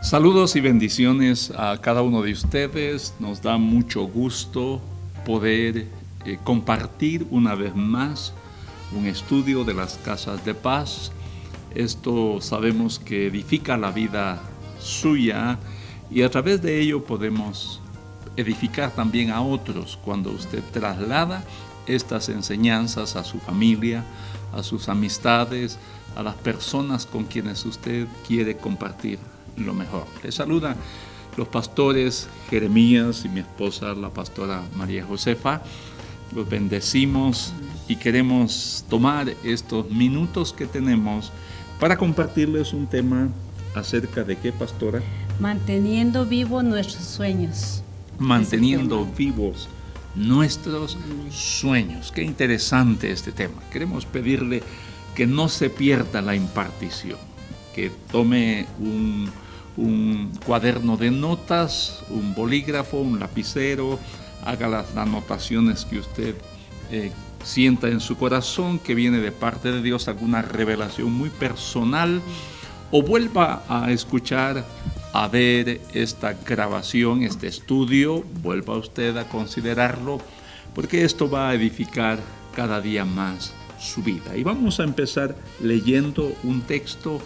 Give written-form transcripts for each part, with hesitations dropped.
Saludos y bendiciones a cada uno de ustedes. Nos da mucho gusto poder compartir una vez más un estudio de las casas de paz. Esto sabemos que edifica la vida suya y a través de ello podemos edificar también a otros cuando usted traslada estas enseñanzas a su familia, a sus amistades, a las personas con quienes usted quiere compartir lo mejor. Les saludan los pastores Jeremías y mi esposa, la pastora María Josefa. Los bendecimos y queremos tomar estos minutos que tenemos para compartirles un tema acerca de ¿qué, pastora? Manteniendo vivos nuestros sueños. Manteniendo vivos nuestros sueños. Qué interesante este tema. Queremos pedirle que no se pierda la impartición, que tome un cuaderno de notas, un bolígrafo, un lapicero, haga las anotaciones que usted sienta en su corazón, que viene de parte de Dios, alguna revelación muy personal, o vuelva a escuchar, a ver esta grabación, este estudio, vuelva usted a considerarlo, porque esto va a edificar cada día más su vida. Y vamos a empezar leyendo un texto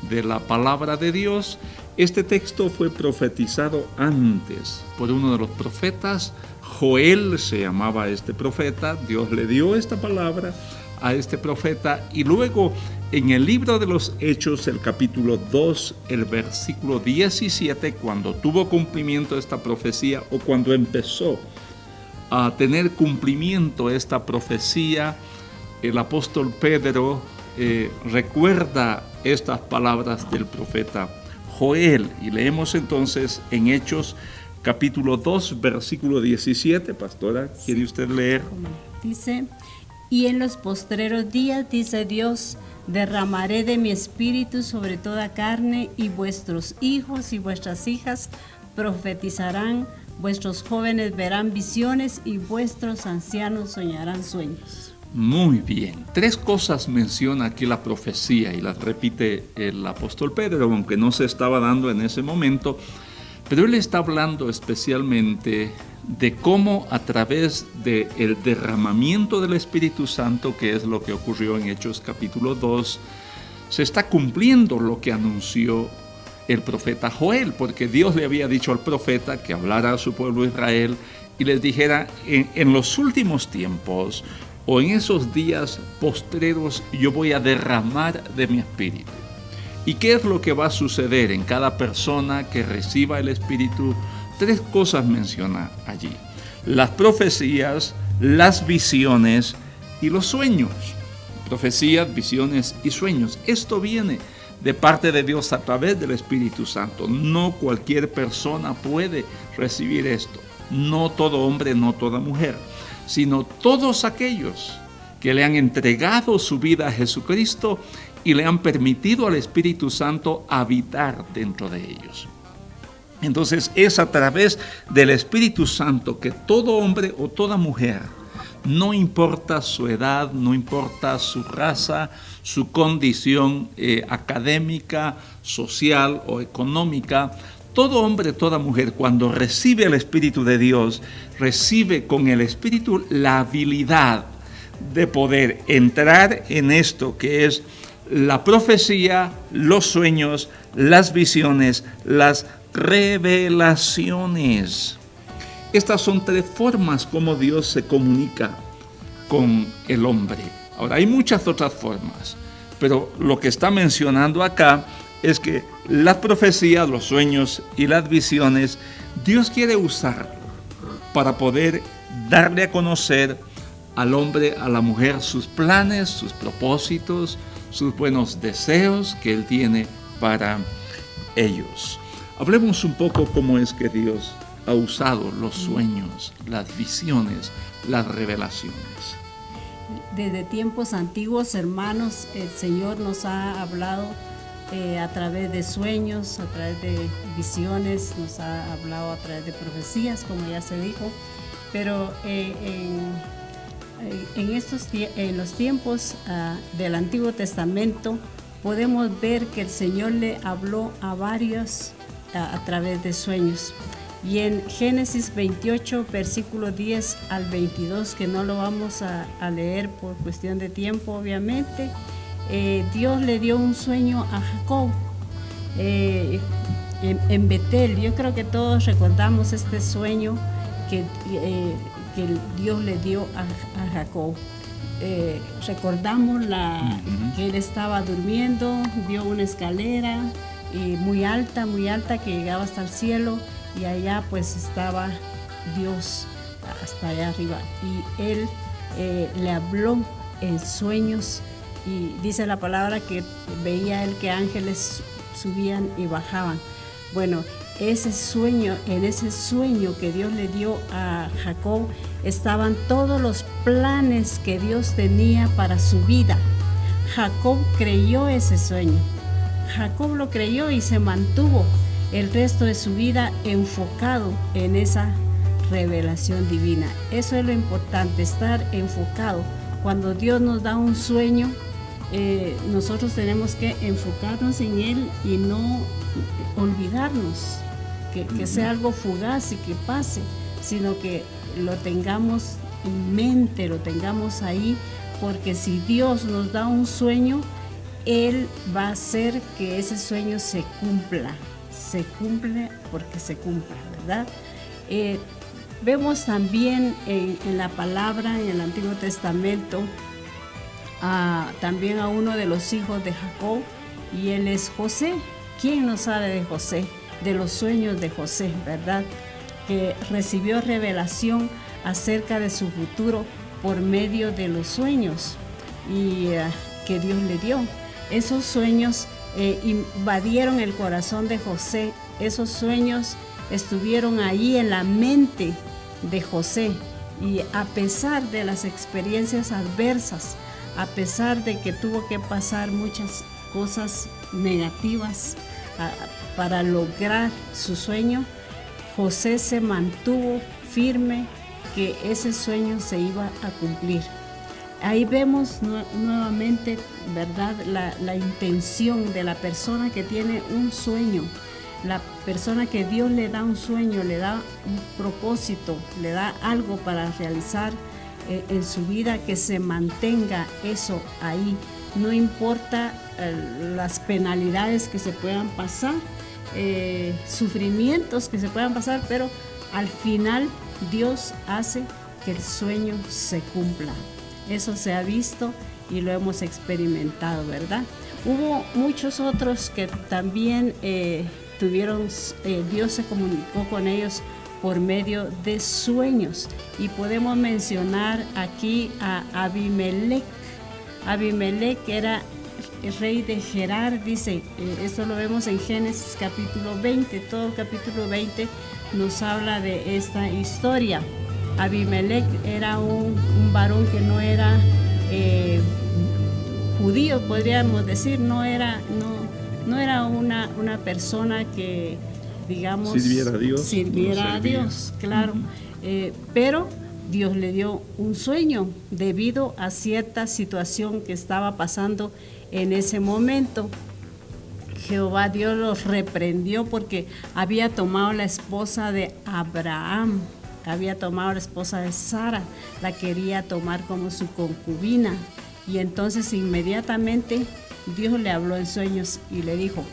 de la palabra de Dios. Este texto fue profetizado antes por uno de los profetas. Joel se llamaba este profeta. Dios le dio esta palabra a este profeta y luego en el libro de los Hechos, el capítulo 2, el versículo 17, cuando tuvo cumplimiento esta profecía o cuando empezó a tener cumplimiento esta profecía, el apóstol Pedro recuerda estas palabras del profeta Joel. Y leemos entonces en Hechos capítulo 2, versículo 17. Pastora, ¿quiere usted leer? Dice: y en los postreros días, dice Dios, derramaré de mi espíritu sobre toda carne, y vuestros hijos y vuestras hijas profetizarán, vuestros jóvenes verán visiones y vuestros ancianos soñarán sueños. Muy bien. 3 cosas menciona aquí la profecía y las repite el apóstol Pedro, aunque no se estaba dando en ese momento, pero él está hablando especialmente de cómo a través del derramamiento del Espíritu Santo, que es lo que ocurrió en Hechos capítulo 2, se está cumpliendo lo que anunció el profeta Joel, porque Dios le había dicho al profeta que hablara a su pueblo Israel y les dijera: en los últimos tiempos o en esos días postreros yo voy a derramar de mi espíritu. ¿Y qué es lo que va a suceder en cada persona que reciba el espíritu? 3 cosas menciona allí: las profecías, las visiones y los sueños. Profecías, visiones y sueños. Esto viene de parte de Dios a través del Espíritu Santo. No cualquier persona puede recibir esto. No todo hombre, no toda mujer, sino todos aquellos que le han entregado su vida a Jesucristo y le han permitido al Espíritu Santo habitar dentro de ellos. Entonces es a través del Espíritu Santo que todo hombre o toda mujer, no importa su edad, no importa su raza, su condición académica, social o económica, todo hombre, toda mujer, cuando recibe el Espíritu de Dios, recibe con el Espíritu la habilidad de poder entrar en esto que es la profecía, los sueños, las visiones, las revelaciones. Estas son 3 formas como Dios se comunica con el hombre. Ahora, hay muchas otras formas, pero lo que está mencionando acá es que las profecías, los sueños y las visiones, Dios quiere usarlo para poder darle a conocer al hombre, a la mujer, sus planes, sus propósitos, sus buenos deseos que Él tiene para ellos. Hablemos un poco cómo es que Dios ha usado los sueños, las visiones, las revelaciones. Desde tiempos antiguos, hermanos, el Señor nos ha hablado a través de sueños, a través de visiones, nos ha hablado a través de profecías, como ya se dijo, pero en los tiempos del Antiguo Testamento podemos ver que el Señor le habló a varios a través de sueños. Y en Génesis 28, versículo 10 al 22, que no lo vamos a leer por cuestión de tiempo, obviamente, Dios le dio un sueño a Jacob en Betel. Yo creo que todos recordamos este sueño que Dios le dio a Jacob. Recordamos que él estaba durmiendo, vio una escalera muy alta que llegaba hasta el cielo, y allá pues estaba Dios hasta allá arriba, y él le habló en sueños, y dice la palabra que veía él que ángeles subían y bajaban. Bueno, en ese sueño que Dios le dio a Jacob estaban todos los planes que Dios tenía para su vida. Jacob creyó ese sueño. Jacob lo creyó y se mantuvo el resto de su vida enfocado en esa revelación divina. Eso es lo importante, estar enfocado. Cuando Dios nos da un sueño, nosotros tenemos que enfocarnos en él y no olvidarnos que sea algo fugaz y que pase, sino que lo tengamos en mente, lo tengamos ahí, porque si Dios nos da un sueño, Él va a hacer que ese sueño se cumple porque se cumpla, ¿verdad? Vemos también en la palabra, en el Antiguo Testamento, también a uno de los hijos de Jacob, y él es José. ¿Quién no sabe de José? De los sueños de José, ¿verdad? Que recibió revelación acerca de su futuro por medio de los sueños que Dios le dio. Esos sueños invadieron el corazón de José. Esos sueños estuvieron ahí en la mente de José, y a pesar de las experiencias adversas, a pesar de que tuvo que pasar muchas cosas negativas para lograr su sueño, José se mantuvo firme que ese sueño se iba a cumplir. Ahí vemos nuevamente, ¿verdad?, la intención de la persona que tiene un sueño. La persona que Dios le da un sueño, le da un propósito, le da algo para realizar en su vida, que se mantenga eso ahí. No importa las penalidades que se puedan pasar, sufrimientos que se puedan pasar, pero al final Dios hace que el sueño se cumpla. Eso se ha visto y lo hemos experimentado, ¿verdad? Hubo muchos otros que también Dios se comunicó con ellos por medio de sueños, y podemos mencionar aquí a Abimelech. Abimelech era el rey de Gerar, dice, esto lo vemos en Génesis capítulo 20, todo el capítulo 20 nos habla de esta historia. Abimelech era un varón que no era judío, podríamos decir, no era una persona que, digamos, sirviera a Dios, claro, pero Dios le dio un sueño debido a cierta situación que estaba pasando en ese momento. Jehová Dios los reprendió porque había tomado la esposa de Abraham, había tomado la esposa de Sara, la quería tomar como su concubina, y entonces inmediatamente Dios le habló en sueños y le dijo: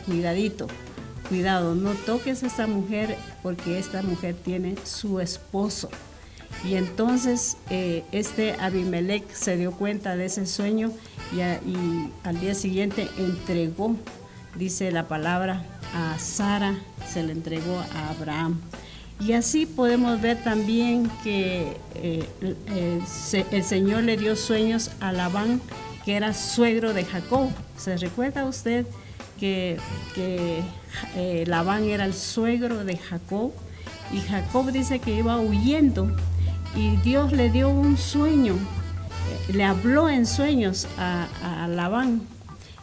cuidado, no toques a esta mujer, porque esta mujer tiene su esposo. Y entonces Abimelech se dio cuenta de ese sueño y al día siguiente entregó, dice la palabra, a Sara, se le entregó a Abraham. Y así podemos ver también que el Señor le dio sueños a Labán, que era suegro de Jacob. ¿Se recuerda usted que Labán era el suegro de Jacob? Y Jacob dice que iba huyendo, y Dios le dio un sueño, le habló en sueños a Labán,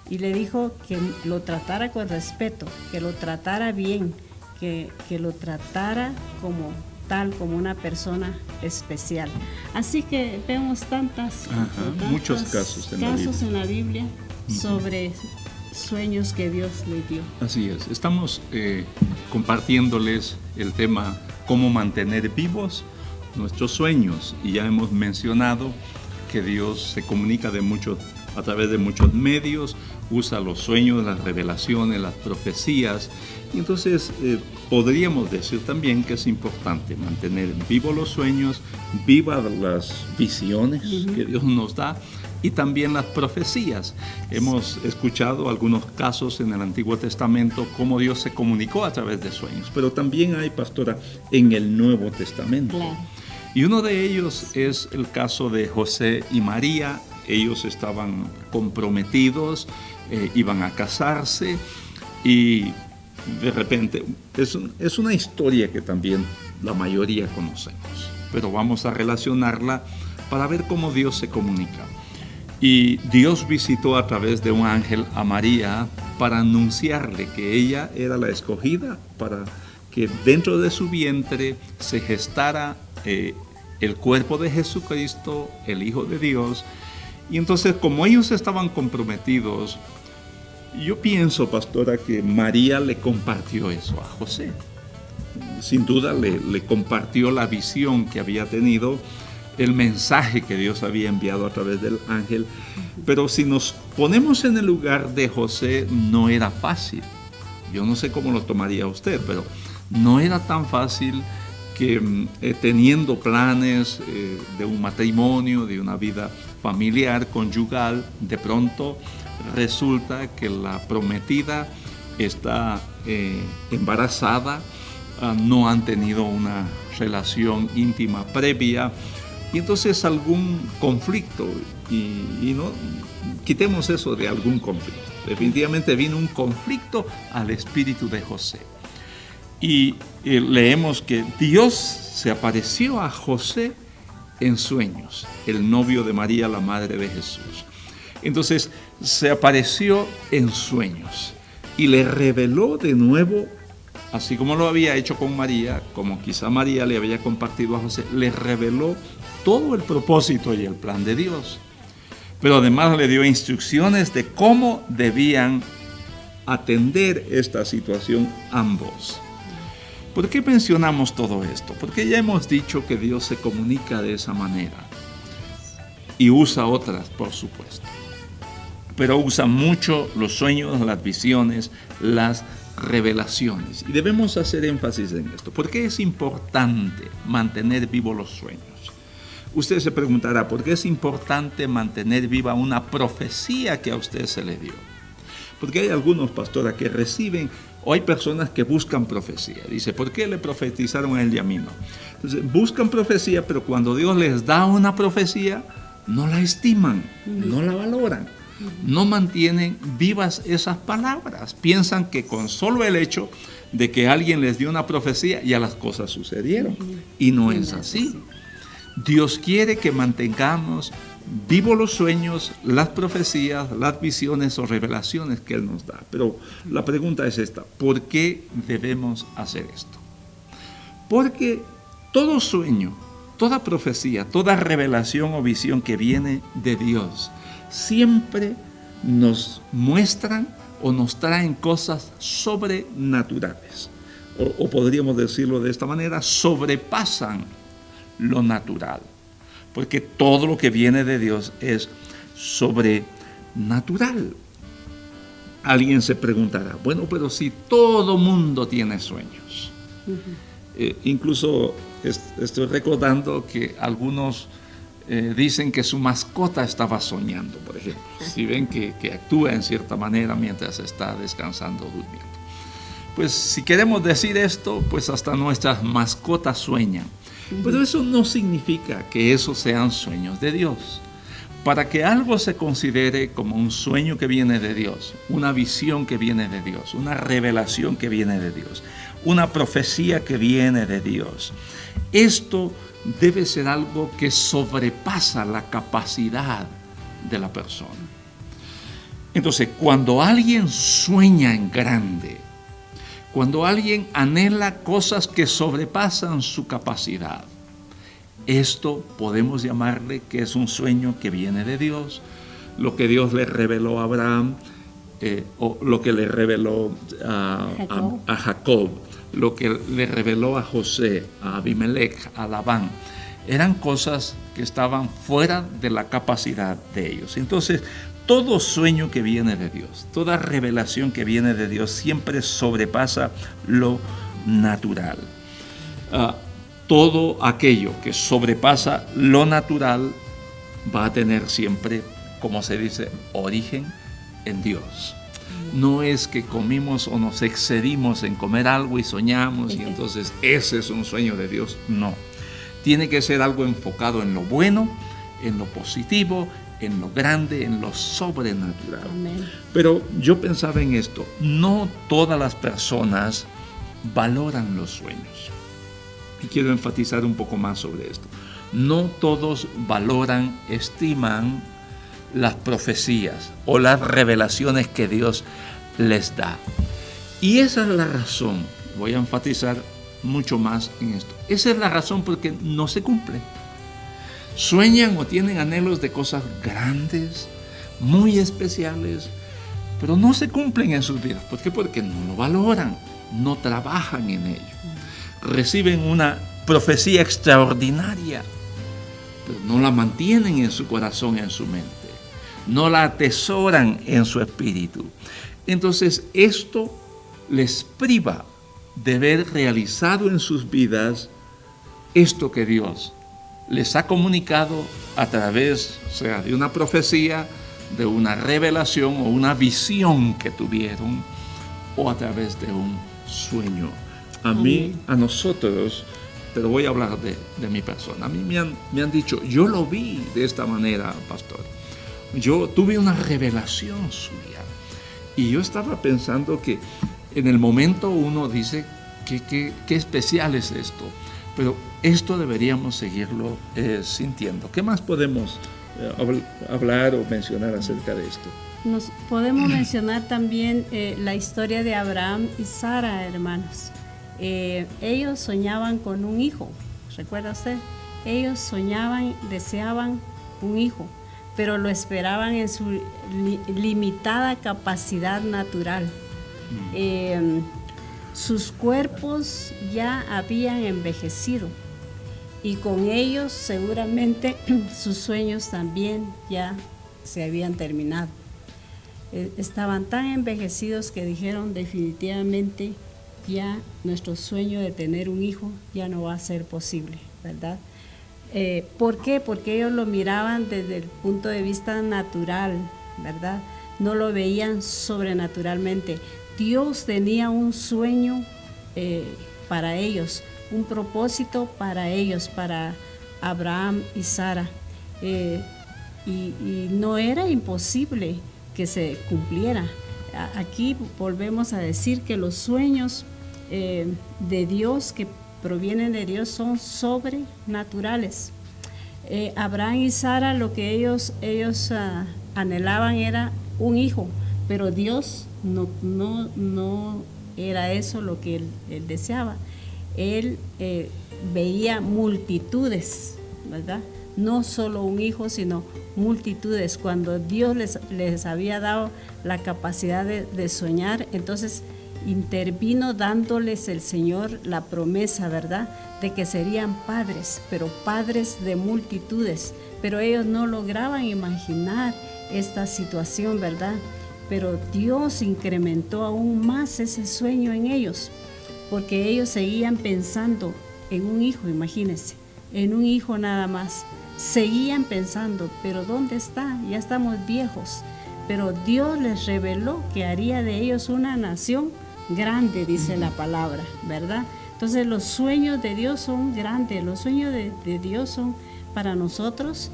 y le dijo que lo tratara con respeto, que lo tratara bien, que lo tratara como una persona especial. Así que vemos muchos casos en la Biblia sobre sueños que Dios le dio. Así es. Estamos compartiéndoles el tema cómo mantener vivos nuestros sueños. Y ya hemos mencionado que Dios se comunica a través de muchos medios, usa los sueños, las revelaciones, las profecías. Y entonces podríamos decir también que es importante mantener vivos los sueños, vivas las visiones que Dios nos da y también las profecías. Hemos escuchado algunos casos en el Antiguo Testamento cómo Dios se comunicó a través de sueños, pero también hay, pastora, en el Nuevo Testamento. Claro. Y uno de ellos es el caso de José y María. Ellos estaban comprometidos, iban a casarse y de repente es una historia que también la mayoría conocemos, pero vamos a relacionarla para ver cómo Dios se comunica. Y Dios visitó a través de un ángel a María para anunciarle que ella era la escogida para que dentro de su vientre se gestara el cuerpo de Jesucristo, el Hijo de Dios. Y entonces, como ellos estaban comprometidos, yo pienso, pastora, que María le compartió eso a José. Sin duda le compartió la visión que había tenido, el mensaje que Dios había enviado a través del ángel. Pero si nos ponemos en el lugar de José, no era fácil. Yo no sé cómo lo tomaría usted, pero no era tan fácil que teniendo planes de un matrimonio, de una vida familiar, conyugal, de pronto resulta que la prometida está embarazada, no han tenido una relación íntima previa, y entonces algún conflicto, y no quitemos eso de algún conflicto. Definitivamente vino un conflicto al espíritu de José. Y leemos que Dios se apareció a José en sueños, el novio de María, la madre de Jesús. Entonces se apareció en sueños y le reveló de nuevo, así como lo había hecho con María, como quizá María le había compartido a José, le reveló todo el propósito y el plan de Dios. Pero además le dio instrucciones de cómo debían atender esta situación ambos. ¿Por qué mencionamos todo esto? Porque ya hemos dicho que Dios se comunica de esa manera y usa otras, por supuesto. Pero usa mucho los sueños, las visiones, las revelaciones. Y debemos hacer énfasis en esto. ¿Por qué es importante mantener vivos los sueños? Usted se preguntará, ¿por qué es importante mantener viva una profecía que a usted se le dio? Porque hay algunos pastores que reciben, o hay personas que buscan profecía. Dice, ¿por qué le profetizaron a él y a mí no? Entonces, buscan profecía, pero cuando Dios les da una profecía, no la estiman, no la valoran, no mantienen vivas esas palabras. Piensan que con solo el hecho de que alguien les dio una profecía, ya las cosas sucedieron. Y no es así. Dios quiere que mantengamos vivos los sueños, las profecías, las visiones o revelaciones que Él nos da. Pero la pregunta es esta: ¿por qué debemos hacer esto? Porque todo sueño, toda profecía, toda revelación o visión que viene de Dios, siempre nos muestran o nos traen cosas sobrenaturales. O podríamos decirlo de esta manera, sobrepasan lo natural. Porque todo lo que viene de Dios es sobrenatural. Alguien se preguntará, bueno, pero si todo mundo tiene sueños. Incluso estoy recordando que algunos dicen que su mascota estaba soñando, por ejemplo. Si ven que actúa en cierta manera mientras está descansando o durmiendo. Pues si queremos decir esto, pues hasta nuestras mascotas sueñan. Pero eso no significa que esos sean sueños de Dios. Para que algo se considere como un sueño que viene de Dios, una visión que viene de Dios, una revelación que viene de Dios, una profecía que viene de Dios, esto debe ser algo que sobrepasa la capacidad de la persona. Entonces, cuando alguien sueña en grande, cuando alguien anhela cosas que sobrepasan su capacidad, esto podemos llamarle que es un sueño que viene de Dios. Lo que Dios le reveló a Abraham, o lo que le reveló a Jacob, lo que le reveló a José, a Abimelech, a Labán, eran cosas que estaban fuera de la capacidad de ellos. Entonces, todo sueño que viene de Dios, toda revelación que viene de Dios siempre sobrepasa lo natural. Todo aquello que sobrepasa lo natural va a tener siempre, como se dice, origen en Dios. No es que comimos o nos excedimos en comer algo y soñamos y entonces ese es un sueño de Dios. No. Tiene que ser algo enfocado en lo bueno, en lo positivo, en lo grande, en lo sobrenatural. Amén. Pero yo pensaba en esto, no todas las personas valoran los sueños. Y quiero enfatizar un poco más sobre esto. No todos valoran, estiman las profecías o las revelaciones que Dios les da. Y esa es la razón, voy a enfatizar mucho más en esto. Esa es la razón por que no se cumple. Sueñan o tienen anhelos de cosas grandes, muy especiales, pero no se cumplen en sus vidas. ¿Por qué? Porque no lo valoran, no trabajan en ello. Reciben una profecía extraordinaria, pero no la mantienen en su corazón, en su mente. No la atesoran en su espíritu. Entonces esto les priva de ver realizado en sus vidas esto que Dios les ha comunicado a través, o sea, de una profecía, de una revelación o una visión que tuvieron, o a través de un sueño. A mí, a nosotros, pero voy a hablar de mi persona. A mí me han dicho, yo lo vi de esta manera, pastor. Yo tuve una revelación suya. Y yo estaba pensando que en el momento uno dice, qué especial es esto. Pero esto deberíamos seguirlo sintiendo. ¿Qué más podemos hablar o mencionar acerca de esto? Nos podemos mencionar también la historia de Abraham y Sara, hermanos. Ellos soñaban con un hijo, ¿recuerda usted? Ellos soñaban, deseaban un hijo, pero lo esperaban en su limitada capacidad natural. Sus cuerpos ya habían envejecido y con ellos seguramente sus sueños también ya se habían terminado. Estaban tan envejecidos que dijeron definitivamente ya nuestro sueño de tener un hijo ya no va a ser posible, ¿verdad? ¿Por qué? Porque ellos lo miraban desde el punto de vista natural, ¿verdad? No lo veían sobrenaturalmente. Dios tenía un sueño para ellos, un propósito para ellos, para Abraham y Sara. Y no era imposible que se cumpliera. Aquí volvemos a decir que los sueños de Dios, que provienen de Dios, son sobrenaturales. Abraham y Sara, lo que ellos anhelaban era un hijo, pero Dios no era eso lo que él deseaba. Él veía multitudes, ¿verdad? No solo un hijo, sino multitudes. Cuando Dios les había dado la capacidad de soñar, entonces intervino dándoles el Señor la promesa, ¿verdad?, de que serían padres, pero padres de multitudes. Pero ellos no lograban imaginar esta situación, ¿verdad? Pero Dios incrementó aún más ese sueño en ellos, porque ellos seguían pensando en un hijo, imagínense, en un hijo nada más. Seguían pensando, pero ¿dónde está? Ya estamos viejos. Pero Dios les reveló que haría de ellos una nación grande, dice la palabra, ¿verdad? Entonces los sueños de Dios son grandes, los sueños de Dios son para nosotros,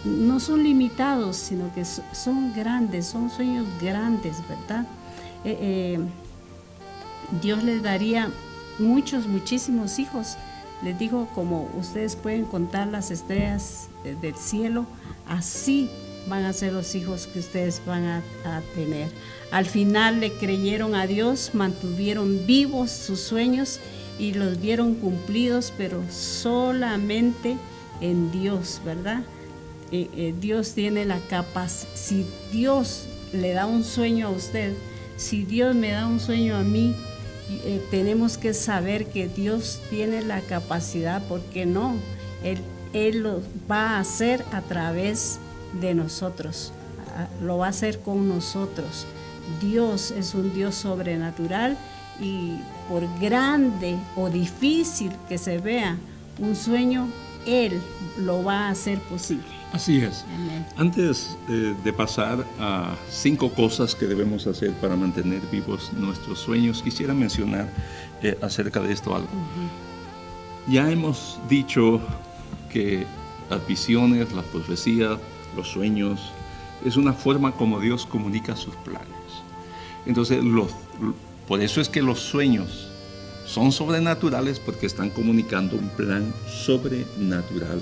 no son limitados, sino que son grandes, son sueños grandes, ¿verdad? Dios les daría muchísimos hijos. Les digo, como ustedes pueden contar las estrellas del cielo, así van a ser los hijos que ustedes van a tener. Al final le creyeron a Dios, mantuvieron vivos sus sueños y los vieron cumplidos, pero solamente en Dios, ¿verdad? Dios tiene la capacidad. Si Dios le da un sueño a usted, si Dios me da un sueño a mí, tenemos que saber que Dios tiene la capacidad, porque no, Él lo va a hacer a través de nosotros, lo va a hacer con nosotros. Dios es un Dios sobrenatural, y por grande o difícil que se vea un sueño, Él lo va a hacer posible. Así es. Amén. Antes de pasar a 5 cosas que debemos hacer para mantener vivos nuestros sueños, quisiera mencionar acerca de esto algo. Ya hemos dicho que las visiones, las profecías, los sueños, es una forma como Dios comunica sus planes. Entonces, por eso es que los sueños son sobrenaturales, porque están comunicando un plan sobrenatural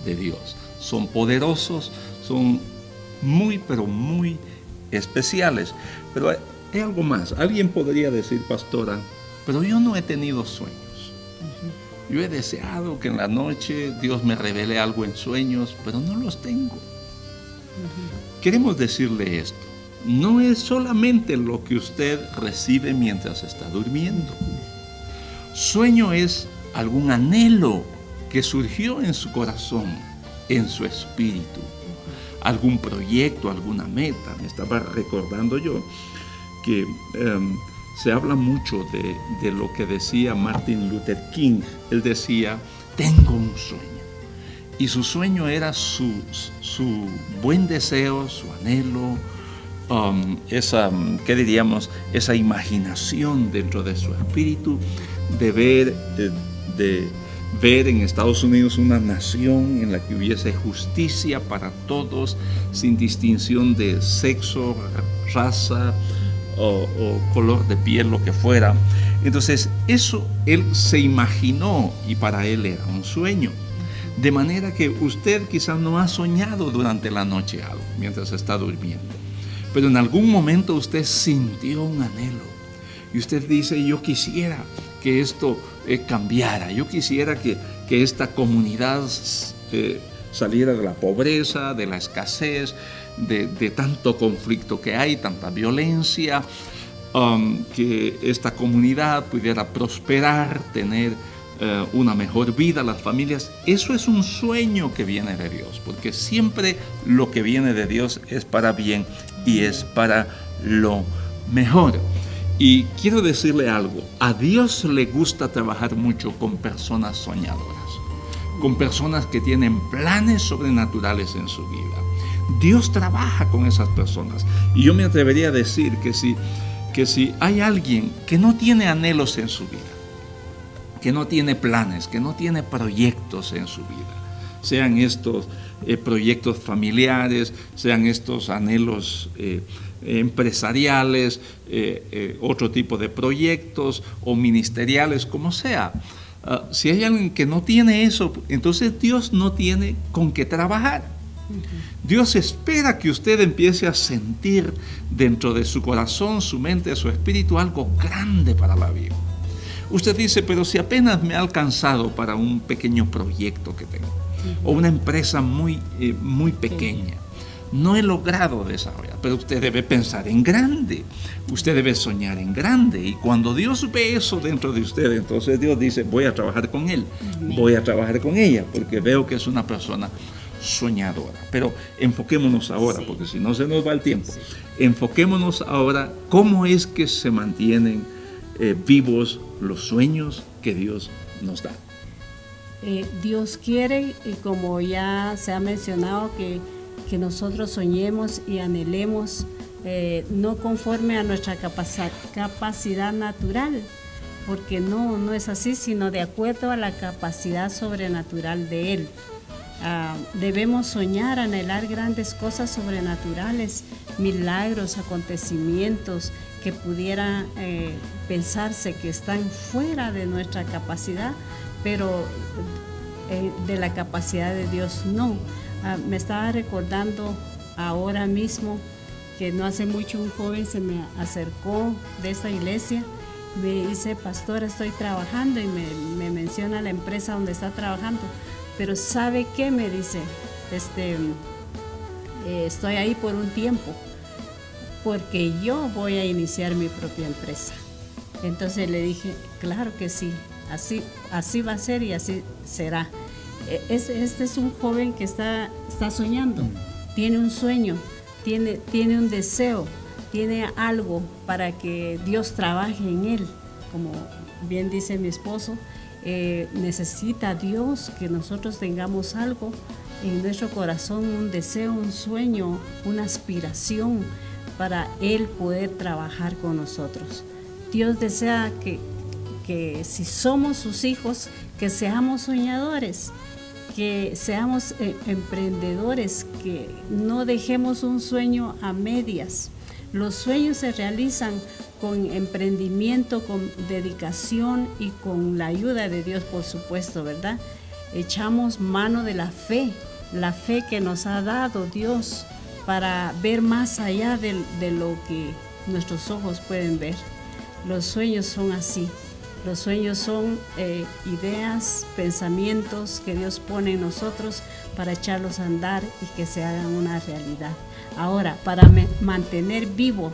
de Dios. Son poderosos, son muy, pero muy especiales. Pero hay algo más. Alguien podría decir, pastora, pero yo no he tenido sueños. Yo he deseado que en la noche Dios me revele algo en sueños, pero no los tengo. Queremos decirle esto. No es solamente lo que usted recibe mientras está durmiendo. Sueño es algún anhelo que surgió en su corazón, en su espíritu, algún proyecto, alguna meta. Me estaba recordando yo que se habla mucho de lo que decía Martin Luther King. Él decía, tengo un sueño. Y su sueño era su buen deseo, su anhelo, esa imaginación dentro de su espíritu de ver en Estados Unidos una nación en la que hubiese justicia para todos, sin distinción de sexo, raza o color de piel, lo que fuera. Entonces, eso él se imaginó, y para él era un sueño. De manera que usted quizás no ha soñado durante la noche algo, mientras está durmiendo. Pero en algún momento usted sintió un anhelo. Y usted dice, yo quisiera que esto cambiara. Yo quisiera que esta comunidad saliera de la pobreza, de la escasez, de tanto conflicto que hay, tanta violencia. Que esta comunidad pudiera prosperar, tener una mejor vida, las familias. Eso es un sueño que viene de Dios, porque siempre lo que viene de Dios es para bien y es para lo mejor. Y quiero decirle algo, a Dios le gusta trabajar mucho con personas soñadoras, con personas que tienen planes sobrenaturales en su vida. Dios trabaja con esas personas, y yo me atrevería a decir que si hay alguien que no tiene anhelos en su vida, que no tiene planes, que no tiene proyectos en su vida, sean estos proyectos familiares, sean estos anhelos empresariales, otro tipo de proyectos o ministeriales, como sea. Si hay alguien que no tiene eso, entonces Dios no tiene con qué trabajar. Dios espera que usted empiece a sentir dentro de su corazón, su mente, su espíritu algo grande para la vida. Usted dice, pero si apenas me ha alcanzado para un pequeño proyecto que tengo, o una empresa muy pequeña, no he logrado desarrollar. Pero usted debe pensar en grande, usted debe soñar en grande, y cuando Dios ve eso dentro de usted, entonces Dios dice, voy a trabajar con él, voy a trabajar con ella, porque veo que es una persona soñadora. Pero enfoquémonos ahora, porque si no se nos va el tiempo. Enfoquémonos ahora cómo es que se mantienen vivos los sueños que Dios nos da. Dios quiere, y como ya se ha mencionado, que nosotros soñemos y anhelemos, no conforme a nuestra capacidad natural, porque no es así, sino de acuerdo a la capacidad sobrenatural de Él. Debemos soñar, anhelar grandes cosas sobrenaturales, milagros, acontecimientos que pudiera pensarse que están fuera de nuestra capacidad, pero de la capacidad de Dios no. Me estaba recordando ahora mismo que no hace mucho un joven se me acercó de esta iglesia, me dice, pastora, estoy trabajando, y me menciona la empresa donde está trabajando. Pero ¿sabe qué? Me dice, estoy ahí por un tiempo, porque yo voy a iniciar mi propia empresa. Entonces le dije, claro que sí, así va a ser y así será. Este es un joven que está soñando, tiene un sueño, tiene un deseo, tiene algo para que Dios trabaje en él. Como bien dice mi esposo, necesita Dios que nosotros tengamos algo en nuestro corazón, un deseo, un sueño, una aspiración para Él poder trabajar con nosotros. Dios desea que si somos sus hijos, que seamos soñadores, que seamos emprendedores, que no dejemos un sueño a medias. Los sueños se realizan con emprendimiento, con dedicación y con la ayuda de Dios, por supuesto, ¿verdad? Echamos mano de la fe que nos ha dado Dios para ver más allá de lo que nuestros ojos pueden ver. Los sueños son así. Los sueños son ideas, pensamientos que Dios pone en nosotros para echarlos a andar y que se hagan una realidad. Ahora, para mantener vivos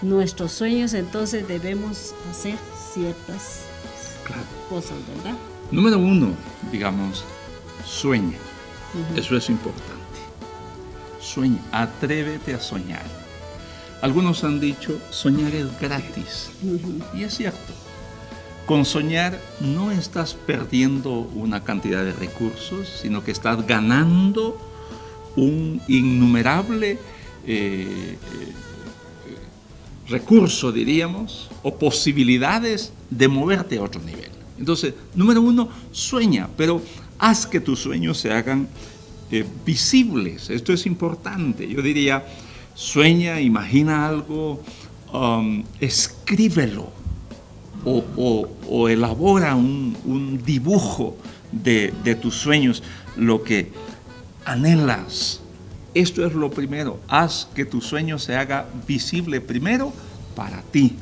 nuestros sueños, entonces debemos hacer ciertas cosas, ¿verdad? Número 1, digamos, sueña. Eso es importante. Sueña, atrévete a soñar. Algunos han dicho, soñar es gratis. Y es cierto. Con soñar no estás perdiendo una cantidad de recursos, sino que estás ganando un innumerable recurso, diríamos, o posibilidades de moverte a otro nivel. Entonces, número 1, sueña, pero haz que tus sueños se hagan visibles. Esto es importante. Yo diría, sueña, imagina algo, escríbelo o elabora un dibujo de tus sueños, lo que anhelas. Esto es lo primero. Haz que tu sueño se haga visible primero para ti.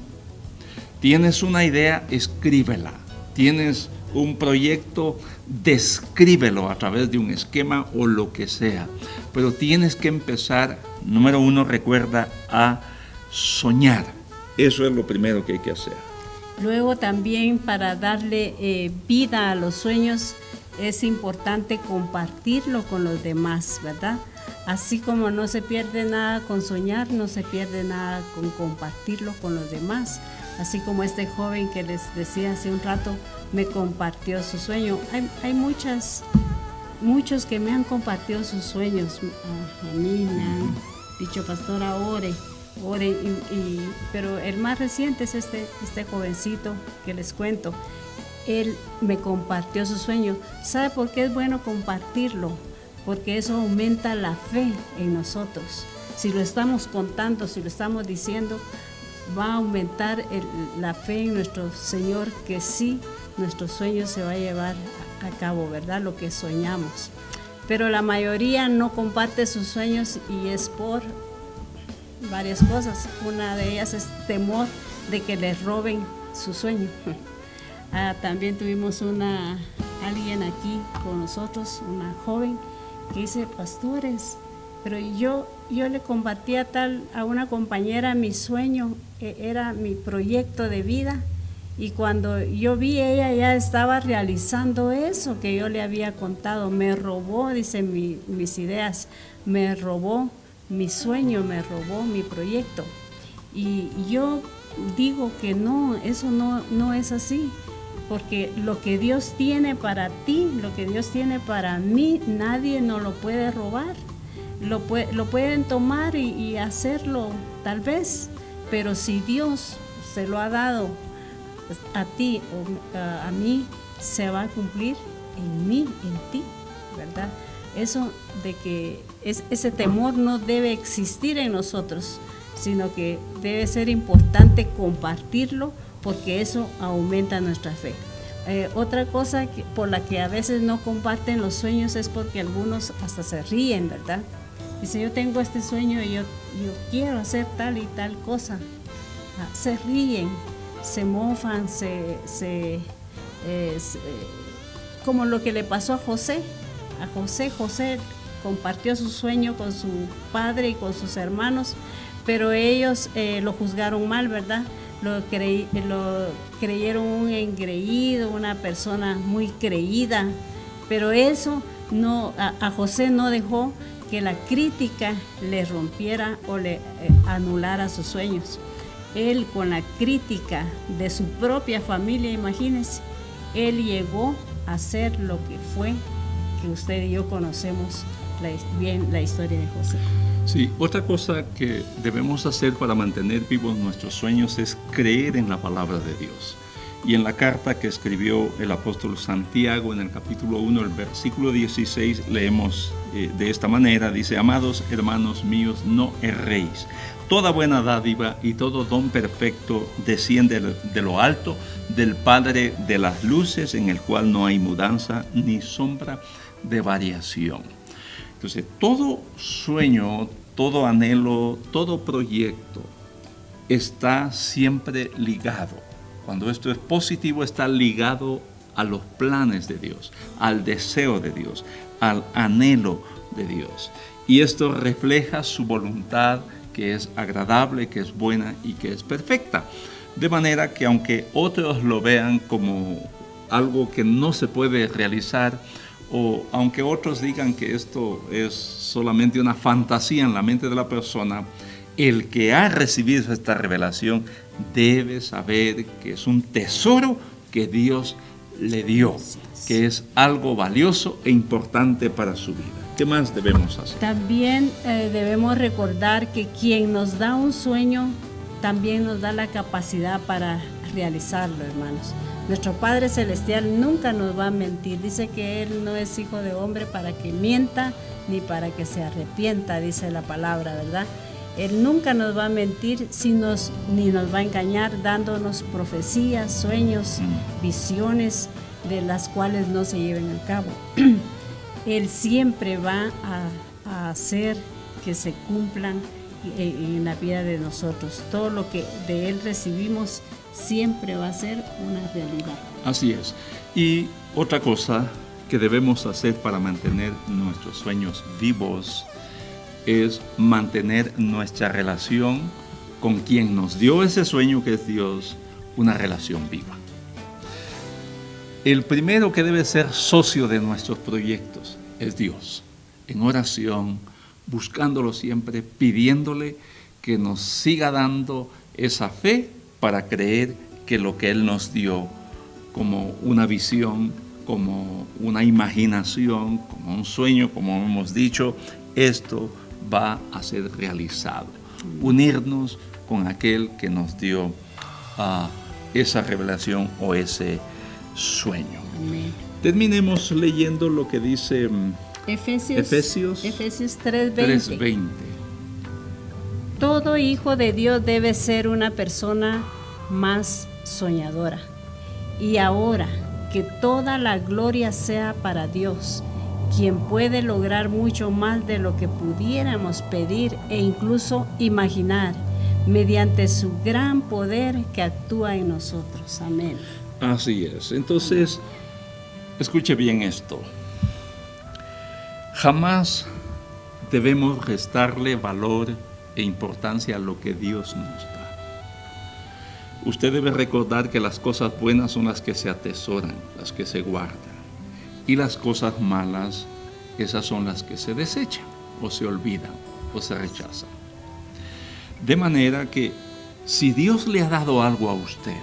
Tienes una idea, escríbela. Tienes un proyecto, descríbelo a través de un esquema o lo que sea. Pero tienes que empezar, número 1, recuerda, a soñar. Eso es lo primero que hay que hacer. Luego también, para darle vida a los sueños, es importante compartirlo con los demás, ¿verdad? Así como no se pierde nada con soñar, no se pierde nada con compartirlo con los demás. Así como este joven que les decía hace un rato, me compartió su sueño. Hay muchos que me han compartido sus sueños. A mí me han dicho, pastora, ore, pero el más reciente es este jovencito que les cuento. Él me compartió su sueño. ¿Sabe por qué es bueno compartirlo? Porque eso aumenta la fe en nosotros. Si lo estamos contando, si lo estamos diciendo, va a aumentar la fe en nuestro Señor, que sí, nuestro sueño se va a llevar a cabo, ¿verdad? Lo que soñamos. Pero la mayoría no comparte sus sueños y es por varias cosas. Una de ellas es temor de que les roben su sueño. También tuvimos alguien aquí con nosotros, una joven, que dice, pastores, pero yo le compartía a una compañera mi sueño, era mi proyecto de vida, y cuando yo vi, ella ya estaba realizando eso que yo le había contado. Me robó, dice, mis ideas, me robó mi sueño, me robó mi proyecto. Y yo digo que no, eso no es así, porque lo que Dios tiene para ti, lo que Dios tiene para mí, nadie nos lo puede robar. Lo pueden tomar y hacerlo tal vez, pero si Dios se lo ha dado a ti o a mí, se va a cumplir en mí, en ti, ¿verdad? Eso de que ese temor no debe existir en nosotros, sino que debe ser importante compartirlo, porque eso aumenta nuestra fe. Otra cosa por la que a veces no comparten los sueños es porque algunos hasta se ríen, ¿verdad? Dice, yo tengo este sueño y yo quiero hacer tal y tal cosa. Se ríen, se mofan, como lo que le pasó a José. José compartió su sueño con su padre y con sus hermanos, pero ellos lo juzgaron mal, ¿verdad? lo creyeron un engreído, una persona muy creída, pero eso no, a José no dejó que la crítica le rompiera o le anulara sus sueños. Él, con la crítica de su propia familia, imagínense, él llegó a ser lo que fue, que usted y yo conocemos bien la historia de José. Sí, otra cosa que debemos hacer para mantener vivos nuestros sueños es creer en la palabra de Dios. Y en la carta que escribió el apóstol Santiago, en el capítulo 1, el versículo 16, leemos de esta manera, dice: amados hermanos míos, no erréis. Toda buena dádiva y todo don perfecto desciende de lo alto, del Padre de las luces, en el cual no hay mudanza ni sombra de variación. Entonces, todo sueño, todo anhelo, todo proyecto está siempre ligado. Cuando esto es positivo, está ligado a los planes de Dios, al deseo de Dios, al anhelo de Dios. Y esto refleja su voluntad, que es agradable, que es buena y que es perfecta. De manera que aunque otros lo vean como algo que no se puede realizar, o aunque otros digan que esto es solamente una fantasía en la mente de la persona, el que ha recibido esta revelación debe saber que es un tesoro que Dios le dio, que es algo valioso e importante para su vida. ¿Qué más debemos hacer? También debemos recordar que quien nos da un sueño también nos da la capacidad para realizarlo, hermanos. Nuestro Padre Celestial nunca nos va a mentir. Dice que Él no es hijo de hombre para que mienta ni para que se arrepienta, dice la palabra, ¿verdad? Él nunca nos va a mentir ni nos va a engañar dándonos profecías, sueños, visiones de las cuales no se lleven a cabo. Él siempre va a hacer que se cumplan en la vida de nosotros. Todo lo que de Él recibimos siempre va a ser una realidad. Así es. Y otra cosa que debemos hacer para mantener nuestros sueños vivos es mantener nuestra relación con quien nos dio ese sueño, que es Dios, una relación viva. El primero que debe ser socio de nuestros proyectos es Dios, en oración, buscándolo siempre, pidiéndole que nos siga dando esa fe para creer que lo que Él nos dio como una visión, como una imaginación, como un sueño, como hemos dicho, esto va a ser realizado. Unirnos con aquel que nos dio esa revelación o ese sueño. Amén. Terminemos leyendo lo que dice Efesios 3:20. 3:20. Todo hijo de Dios debe ser una persona más soñadora. Y ahora, que toda la gloria sea para Dios, quien puede lograr mucho más de lo que pudiéramos pedir e incluso imaginar, mediante su gran poder que actúa en nosotros. Amén. Así es. Entonces, escuche bien esto. Jamás debemos restarle valor e importancia a lo que Dios nos da. Usted debe recordar que las cosas buenas son las que se atesoran, las que se guardan. Y las cosas malas, esas son las que se desechan, o se olvidan, o se rechazan. De manera que si Dios le ha dado algo a usted,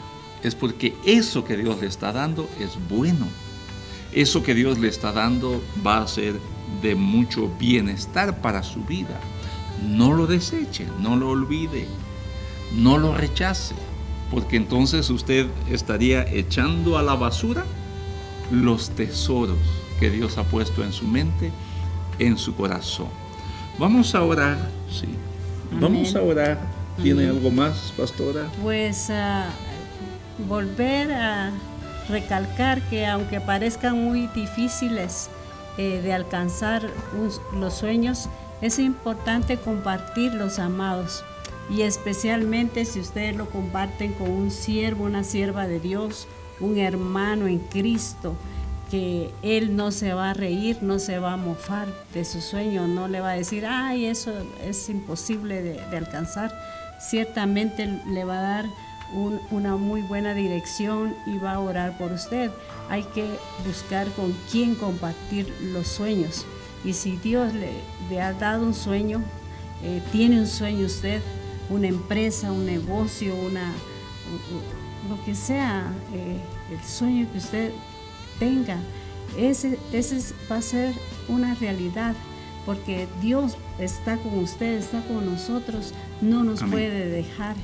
es porque eso que Dios le está dando es bueno. Eso que Dios le está dando va a ser de mucho bienestar para su vida. No lo deseche, no lo olvide, no lo rechace, porque entonces usted estaría echando a la basura los tesoros que Dios ha puesto en su mente, en su corazón. Vamos a orar, sí. Amén. Vamos a orar. ¿Tiene Amén. algo más, pastora? Pues volver a recalcar que aunque parezcan muy difíciles de alcanzar los sueños, es importante compartirlos, amados, y especialmente si ustedes lo comparten con un siervo, una sierva de Dios, un hermano en Cristo, que Él no se va a reír, no se va a mofar de su sueño, no le va a decir, ay, eso es imposible de alcanzar. Ciertamente le va a dar una muy buena dirección y va a orar por usted. Hay que buscar con quién compartir los sueños. Y si Dios le ha dado un sueño, tiene un sueño usted, una empresa, un negocio, lo que sea, el sueño que usted tenga, ese va a ser una realidad, porque Dios está con usted, está con nosotros, no nos Amén. puede dejar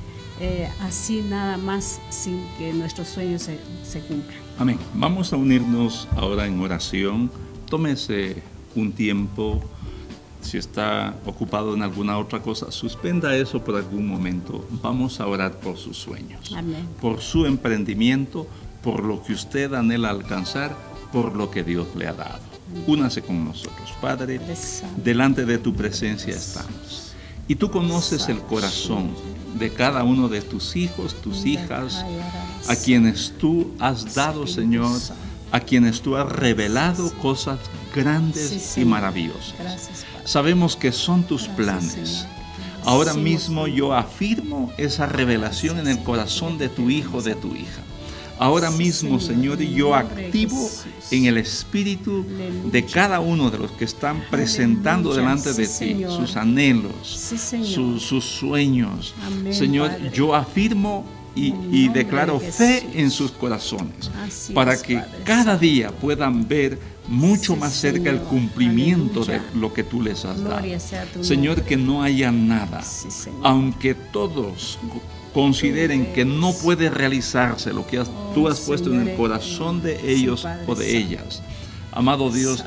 así nada más sin que nuestros sueños se cumplan. Amén. Vamos a unirnos ahora en oración. Tómese un tiempo. Si está ocupado en alguna otra cosa, suspenda eso por algún momento. Vamos a orar por sus sueños, Amén. por su emprendimiento, por lo que usted anhela alcanzar, por lo que Dios le ha dado. Únase con nosotros. Padre, delante de tu presencia estamos. Y tú conoces el corazón de cada uno de tus hijos, tus hijas, a quienes tú has dado, Señor, a quienes tú has revelado cosas grandes y maravillosas. Gracias, Padre. Sabemos que son tus Gracias, planes. Señor. Ahora Sí, mismo Señor. yo afirmo esa revelación en el corazón de tu hijo, de tu hija. Ahora Sí, mismo, Señor, Señor, en el yo nombre de activo Jesús. en el espíritu Aleluya. de cada uno de los que están presentando Aleluya. delante de Sí, ti Señor. sus anhelos, Sí, Señor. sus sueños. Amén, Señor, Padre. yo afirmo y En el nombre declaro de fe Jesús. en sus corazones, Así para es, que Padre cada Santo. día puedan ver mucho Sí, más cerca el Señor. cumplimiento Aleluya. de lo que tú les has Gloria dado. sea tu Señor, nombre. que no haya nada, Sí, Señor. aunque todos consideren que no puede realizarse lo que tú has puesto en el corazón de ellos Padre o de Santo. ellas. Amado Dios,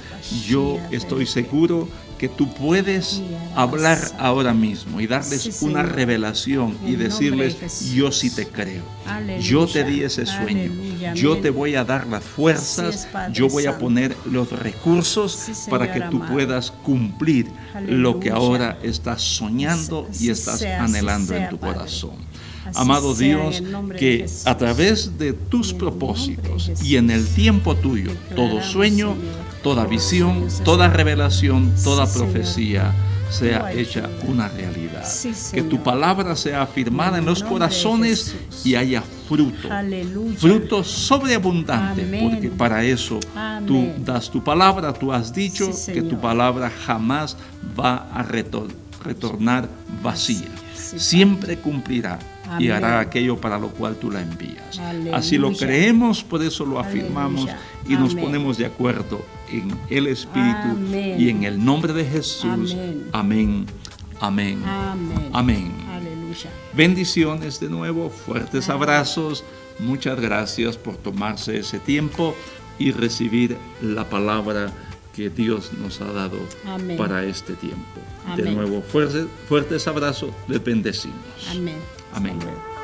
yo estoy seguro que tú puedes hablar ahora mismo y darles Sí, una Señor. revelación y En el decirles, nombre de Jesús. yo sí te creo. Aleluya. Yo te di ese sueño. Aleluya, Yo amén. te voy a dar las fuerzas. Así es, Padre Yo voy a Santo. poner los recursos Sí, para Señor que tú amado. puedas cumplir lo que Aleluya. ahora estás soñando y Así estás sea, así anhelando en sea, tu Padre. corazón. Así Amado sea, Dios, en el nombre de que Jesús. a través de tus En el nombre de propósitos Jesús. y en el tiempo tuyo, todo Declaramos, sueño, Señor, toda todo visión, sueño se toda sea- revelación, toda Sí, Señor. profecía sea Tú hecha ayuda. una realidad. Sí, Que tu Señor. palabra sea afirmada En en el los nombre de corazones Jesús. y haya fruto. Aleluya. Fruto sobreabundante, Amén. porque para eso tú Amén. das tu palabra, tú has dicho Sí, que tu Señor. palabra jamás va a retornar vacía. Sí, Siempre cumplirá y Amén. hará aquello para lo cual tú la envías. Aleluya. Así lo creemos, por eso lo afirmamos Aleluya. y nos Amén. ponemos de acuerdo en el Espíritu Amén. y en el nombre de Jesús. Amén. Amén. Amén. Amén. Amén. Aleluya. Bendiciones de nuevo, fuertes abrazos. Muchas gracias por tomarse ese tiempo y recibir la palabra que Dios nos ha dado Amén. para este tiempo. De Amén. nuevo, fuertes abrazos, les bendecimos. Amén. Amén. Hasta luego.